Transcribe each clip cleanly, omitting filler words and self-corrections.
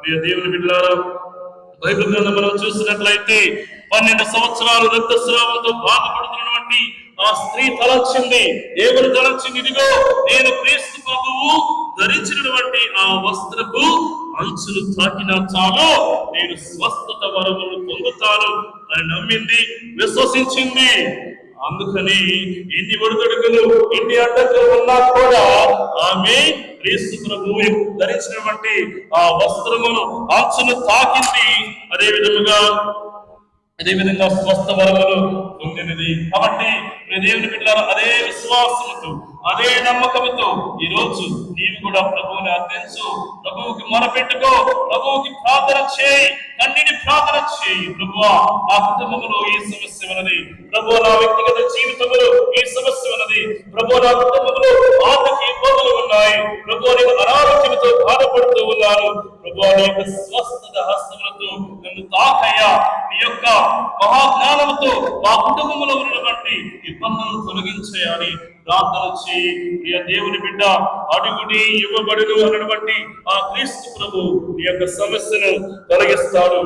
ప్రియ దేవుని బిడ్డలారా, బైబిల్ గ్రంథం మనం చూసినట్లయితే 12 సంవత్సరాలు రక్తస్రావంతో బాధపడుతున్నటువంటి ఆ స్త్రీ తలచింది. దేవుడు తలచింది, ఇదిగో నేను క్రీస్తు ప్రభువు ధరించినటువంటి ఆ వస్త్రపు అంచులు తాకినా చాలు నేను స్వస్థత వరములు పొందుతాను అని నమ్మింది, విశ్వసించింది. అందుకని ఎన్ని ఒడిదుడుకులు, ఎన్ని అడ్డంకులు ఉన్నా కూడా ఆమె క్రీస్తు ప్రభువు ధరించినటువంటి ఆ వస్త్రమును అంచును తాకింది. అదే విధంగా స్వస్థ వరములు పొందినది. కాబట్టి దేవుని బిడ్డలారా, అదే విశ్వాసముతో, అదే నమ్మకంతో ఈ రోజు నీవు కూడా ప్రభువుని అర్థించు, ప్రభువుకి మొరపెట్టుకో, ప్రభువుకి ప్రార్థన చేయి, కన్నీటి ప్రార్థన చేయి. ప్రభువా, నా కుటుంబంలో ఈ సమస్య ఉన్నది, ప్రభువా నా వ్యక్తిగత జీవితంలో ఈ సమస్య ఉన్నది, ప్రభువా నా కుటుంబంలో ఆర్థిక ఇబ్బందులు ఉన్నాయి, ప్రభువా నేను అనారోగ్యంతో బాధపడుతూ ఉన్నాను, ప్రభువా నీ యొక్క స్వస్థత హస్తములతో నన్ను తాకయ్యా, నీ యొక్క మహాజ్ఞానంతో మా కుటుంబంలో ఉన్నటువంటి ఇబ్బందులను తొలగించేయాలి ప్రార్థన చేయి. ప్రియ దేవుని బిడ్డ, అడుగుడి ఇవ్వబడును అన్నటువంటి ఆ క్రీస్తు ప్రభు నీ యొక్క సమస్యను తొలగిస్తాడు.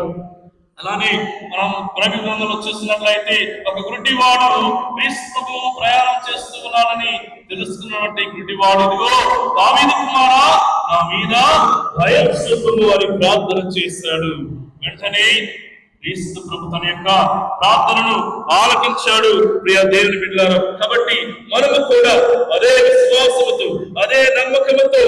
అలానే మనం బైబిల్ గ్రంథంలో చూసినట్లయితే ఒక గుడ్డివాడు క్రీస్తు ప్రభువు ప్రయాణం చేస్తూ ఉన్నాడని తెలుసుకున్నటువంటి గుడ్డివాడు, ఇదిగో దావీదు కుమారా నా మీద దయ చూపుము అని ప్రార్థన చేశాడు. వెంటనే క్రీస్తు ప్రభు తన యొక్క ప్రార్థనను ఆలకించాడు. ప్రియ దేవుని బిడ్డలారా, కాబట్టి మనము కూడా అదే విశ్వాసముతో, అదే నమ్మకముతో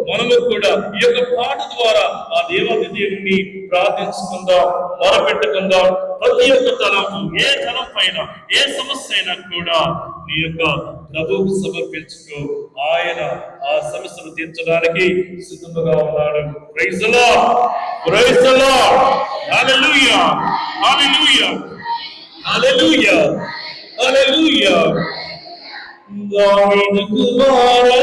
మనము కూడా ఈ యొక్క పాట ద్వారా ఆ దేవాది దేవుని ప్రార్థించుకుందాం, మొరపెట్టుకుందాం. ప్రతి ఒక్క తలంపు, ఏ తలం పైన ఏ సమస్య అయినా కూడా నీ యొక్క ప్రభువుకు సమర్పించుకో. ఆయన ఆ సమస్యను తీర్చడానికి సిద్ధంగా ఉన్నాడు. Praise the lord, praise the lord, hallelujah, hallelujah, hallelujah, hallelujah. దావీదు కుమారా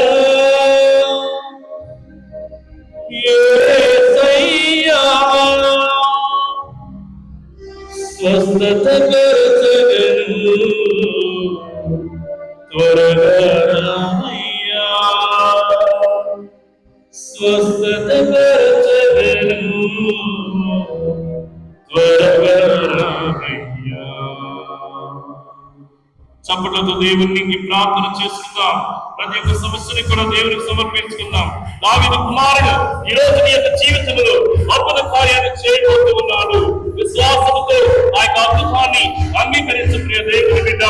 యేసయ్యా స్వస్థత పరచగను త్వరగా రామయ్యా, స్వస్థత పరచగను త్వరగా రామయ్యా. చప్పట్లతో దేవునికి ప్రార్థన చేసుకుందాం. ప్రతి ఒక్క సమస్యని కూడా దేవునికి సమర్పించుకుందాం. దావీదు కుమారుడు ఈ రోజు నీ యొక్క జీవితంలో అద్భుత కార్యాన్ని చేయబోతూ ఉన్నాడు. విశ్వాసంతో ఆ యొక్క అద్భుతాన్ని అంగీకరించు ప్రియ దేవుని బిడ్డ.